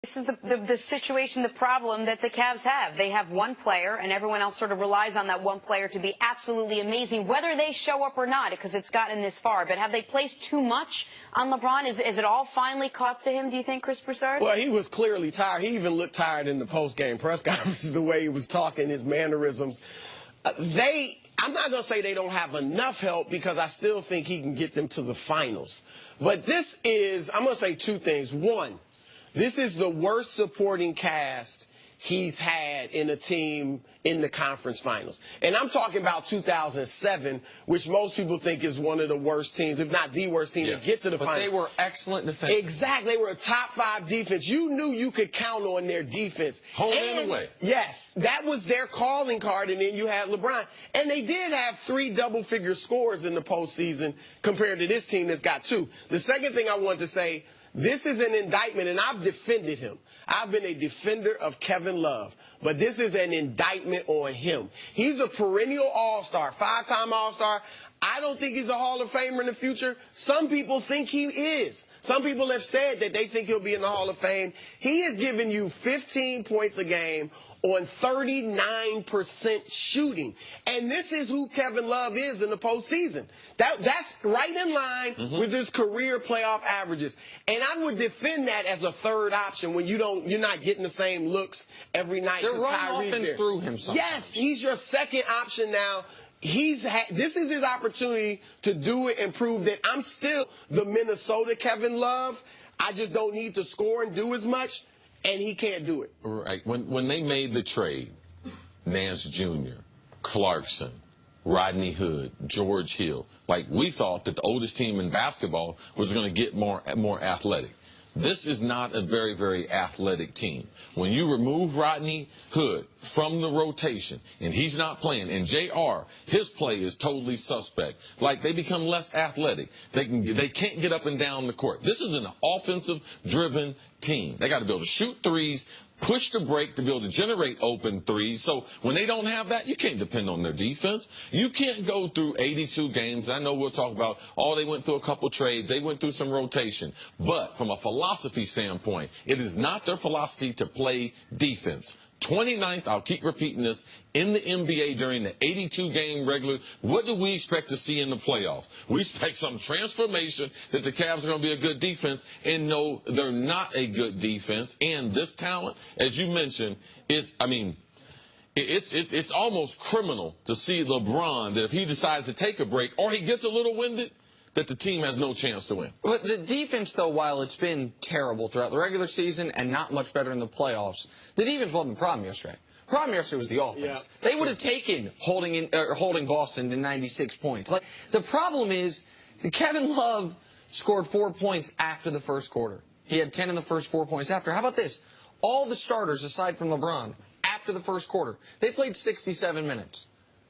This is the situation, the problem that the Cavs have. They have one player, and everyone else sort of relies on that one player to be absolutely amazing, whether they show up or not, because it's gotten this far. But have they placed too much on LeBron? Is it all finally caught to him, do you think, Chris Broussard? Well, he was clearly tired. He even looked tired in the post-game press conference, the way he was talking, his mannerisms. I'm not going to say they don't have enough help, because I still think he can get them to the finals. But this is, I'm going to say two things. One, this is the worst supporting cast he's had in a team in the conference finals. And I'm talking about 2007, which most people think is one of the worst teams, if not the worst team, to get to the finals. But they were excellent defense. Exactly. They were a top 5 defense. You knew you could count on their defense. Home and away. Yes, that was their calling card, and then you had LeBron. And they did have 3 double-figure scores in the postseason compared to this team that's got 2. The second thing I want to say, this is an indictment, and I've defended him. I've been a defender of Kevin Love, but this is an indictment on him. He's a perennial all-star, 5-time all-star. I don't think he's a Hall of Famer in the future. Some people think he is. Some people have said that they think he'll be in the Hall of Fame. He has given you 15 points a game on 39% shooting. And this is who Kevin Love is in the postseason. That's right in line with his career playoff averages. And I would defend that as a third option when you're not getting the same looks every night. They're running offense through him sometimes. Yes, he's your second option now. This is his opportunity to do it and prove that I'm still the Minnesota Kevin Love. I just don't need to score and do as much, and he can't do it. Right. When they made the trade, Nance Jr., Clarkson, Rodney Hood, George Hill, like, we thought that the oldest team in basketball was going to get more athletic. This is not a very, very athletic team. When you remove Rodney Hood from the rotation and he's not playing, and JR, his play is totally suspect. Like, they become less athletic. They can't get up and down the court. This is an offensive-driven team. They got to be able to shoot threes, push the break to be able to generate open threes. So when they don't have that, you can't depend on their defense. You can't go through 82 games. I know we'll talk about, they went through a couple trades. They went through some rotation. But from a philosophy standpoint, it is not their philosophy to play defense. 29th, I'll keep repeating this, in the NBA during the 82-game regular. What do we expect to see in the playoffs? We expect some transformation, that the Cavs are going to be a good defense, and no, they're not a good defense. And this talent, as you mentioned, is, I mean, it's almost criminal to see LeBron, that if he decides to take a break or he gets a little winded, that the team has no chance to win. But the defense, though, while it's been terrible throughout the regular season and not much better in the playoffs, the defense wasn't the problem yesterday. The problem yesterday was the offense. Yeah, they would have taken holding Boston to 96 points. Like, the problem is that Kevin Love scored 4 points after the first quarter. He had 10 in the first 4 points after. How about this? All the starters, aside from LeBron, after the first quarter, they played 67 minutes.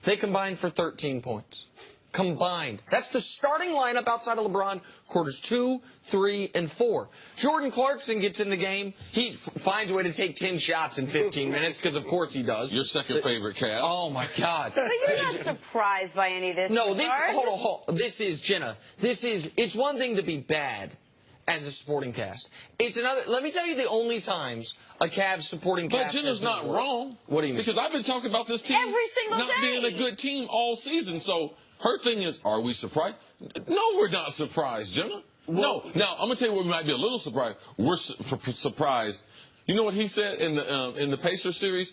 They combined for 13 points. Combined. That's the starting lineup outside of LeBron, quarters 2, 3, and 4. Jordan Clarkson gets in the game. He finds a way to take 10 shots in 15 minutes, because of course he does. Your second favorite, Cav. Oh, my God. But you're not surprised by any of this. No, hold on. This is, Jenna, it's one thing to be bad as a supporting cast. It's another. Let me tell you the only times a Cavs supporting cast. But Jenna's not wrong. What do you mean? Because I've been talking about this team every single not day being a good team all season. So her thing is, are we surprised? No, we're not surprised, Jenna. No. Now, I'm going to tell you what we might be a little surprised. We're surprised. You know what he said in the Pacers series?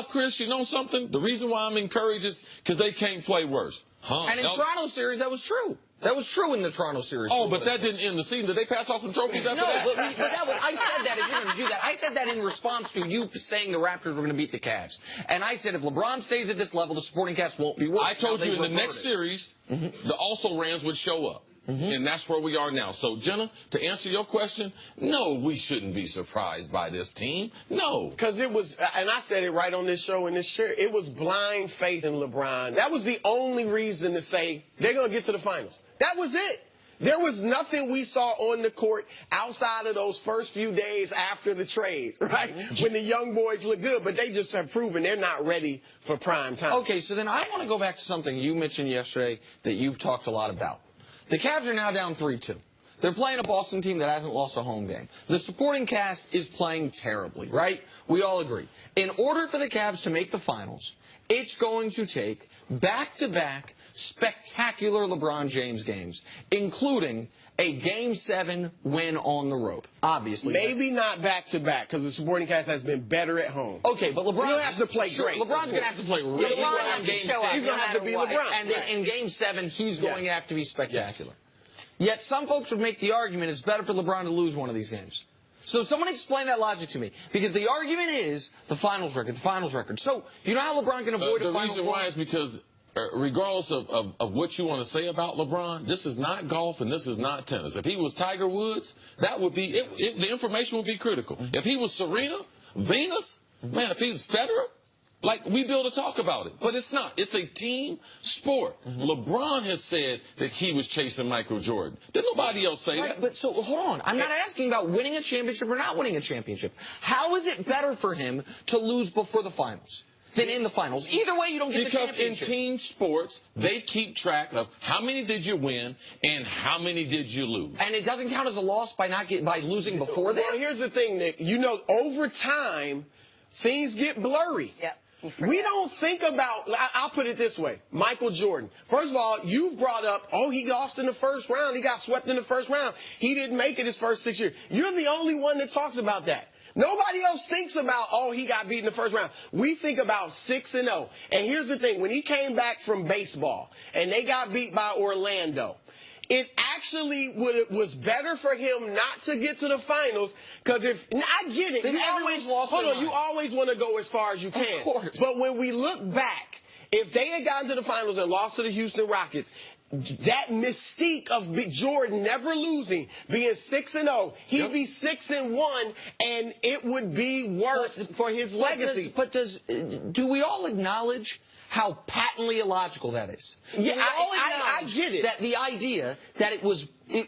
Chris, you know something? The reason why I'm encouraged is because they can't play worse. And in Toronto series, that was true. That was true in the Toronto series. Oh, but that didn't end the season. Did they pass off some trophies after that? But I said that if you're going to do that. I said that in response to you saying the Raptors were going to beat the Cavs. And I said if LeBron stays at this level, the supporting cast won't be worse. I told you in the next series, the also-rans would show up. And that's where we are now. So, Jenna, to answer your question, no, we shouldn't be surprised by this team. No. Because it was, and I said it right on this show in this chair, it was blind faith in LeBron. That was the only reason to say they're going to get to the finals. That was it. There was nothing we saw on the court outside of those first few days after the trade, right? When the young boys look good, but they just have proven they're not ready for prime time. Okay, so then I want to go back to something you mentioned yesterday that you've talked a lot about. The Cavs are now down 3-2. They're playing a Boston team that hasn't lost a home game. The supporting cast is playing terribly, right? We all agree. In order for the Cavs to make the finals, it's going to take back-to-back spectacular LeBron James games, including a Game 7 win on the road, obviously. Maybe not back-to-back, because the supporting cast has been better at home. Okay, but LeBron... He'll have to play sure, great. LeBron's going to have to play really LeBron well has in to Game show 6. up He's going to have to be LeBron. And then in Game 7, he's going to have to be spectacular. Yes. Yet some folks would make the argument it's better for LeBron to lose one of these games. So someone explain that logic to me. Because the argument is the finals record, the finals record. So you know how LeBron can avoid a finals The reason why is because regardless of what you want to say about LeBron, this is not golf and this is not tennis. If he was Tiger Woods, that would be the information would be critical. If he was Serena, Venus, man, if he was Federer, like, we'd be able to talk about it. But it's not. It's a team sport. LeBron has said that he was chasing Michael Jordan. Did nobody else say that? But so, hold on. I'm not asking about winning a championship or not winning a championship. How is it better for him to lose before the finals than in the finals? Either way, you don't get the championship. Because in team sports, they keep track of how many did you win and how many did you lose. And it doesn't count as a loss by by losing before that? Well, here's the thing, Nick. You know, over time, things get blurry. Yep. We don't think about, I'll put it this way, Michael Jordan. First of all, you've brought up, oh, he lost in the first round. He got swept in the first round. He didn't make it his first 6 years. You're the only one that talks about that. Nobody else thinks about, oh, he got beat in the first round. We think about 6-0. And here's the thing, when he came back from baseball and they got beat by Orlando, it actually was better for him not to get to the finals, because I get it. Then everyone's lost their mind. You always want to go as far as you can. Of course. But when we look back, if they had gotten to the finals and lost to the Houston Rockets, that mystique of Jordan never losing, being 6-0, he'd be 6-1, and it would be worse for his legacy. Do we all acknowledge how patently illogical that is? Yeah, I get it. That the idea that it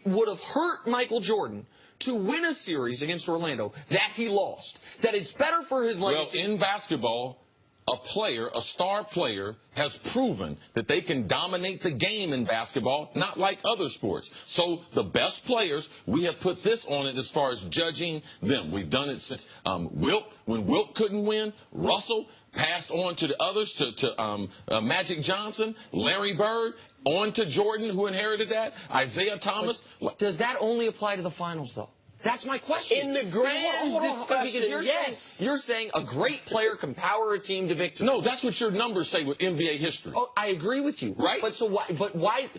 would have hurt Michael Jordan to win a series against Orlando that he lost, that it's better for his legacy. Well, in basketball, a star player has proven that they can dominate the game in basketball, not like other sports. So the best players, we have put this on it as far as judging them. We've done it since Wilt. When Wilt couldn't win, Russell passed on to the others, to Magic Johnson, Larry Bird, on to Jordan, who inherited that, Isaiah Thomas. Does that only apply to the finals, though? That's my question. In the grand discussion, because you're saying a great player can power a team to victory. No, that's what your numbers say with NBA history. Oh, I agree with you. Right? But so why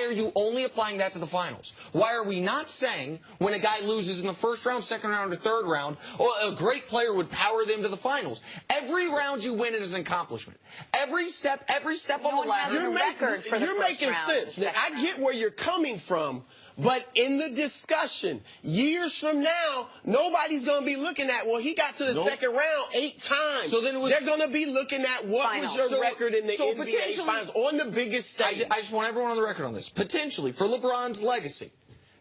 are you only applying that to the finals? Why are we not saying when a guy loses in the first round, second round, or third round, a great player would power them to the finals? Every round you win is an accomplishment. Every step on the ladder. You're making sense. I get where you're coming from. But in the discussion, years from now, nobody's going to be looking at, well, he got to the second round 8 times. So then they're going to be looking at what was your record in the NBA Finals on the biggest stage. I just want everyone on the record on this. Potentially, for LeBron's legacy,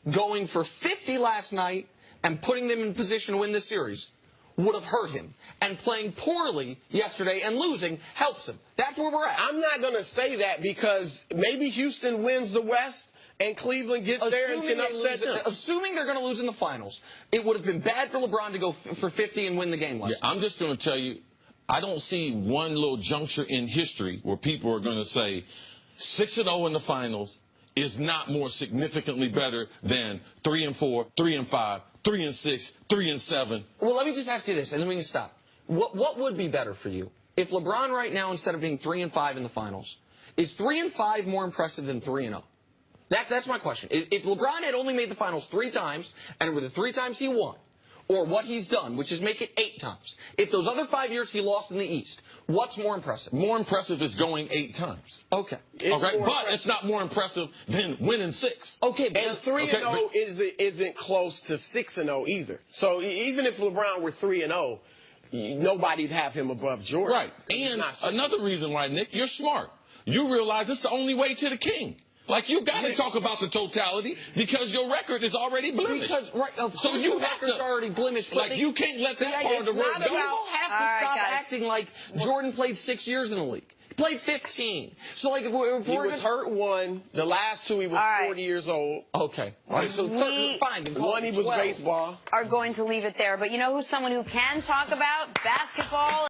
going for 50 last night and putting them in position to win this series would have hurt him. And playing poorly yesterday and losing helps him. That's where we're at. I'm not going to say that, because maybe Houston wins the West and Cleveland gets there and can upset them. Assuming they're going to lose in the finals, it would have been bad for LeBron to go for 50 and win the game last night. I'm just going to tell you, I don't see one little juncture in history where people are going to say 6-0 in the finals is not more significantly better than 3-4, 3-5, 3-6, 3-7. Well, let me just ask you this, and then we can stop. What would be better for you if LeBron right now, instead of being 3-5 in the finals, is 3-5 more impressive than 3-0? That's my question. If LeBron had only made the finals 3 times, and with the 3 times he won, or what he's done, which is make it 8 times, if those other 5 years he lost in the East, what's more impressive? More impressive is going 8 times. Okay. But it's not more impressive than winning 6. Okay. And 3-0 isn't close to 6-0 either. So even if LeBron were 3-0, nobody'd have him above Jordan. Right. And another reason why, Nick, you're smart. You realize it's the only way to the king. Like, you got to talk about the totality, because your record is already blemished. So you have to already blemished. Like, you can't let that part of the work go. People have to stop acting like Jordan played 6 years in the league. Played 15. So, like, if we're He was hurt one. The last two, he was 40 years old. Okay. All right, so fine. One, he was 12. baseball. Are going to leave it there. But you know who's someone who can talk about basketball?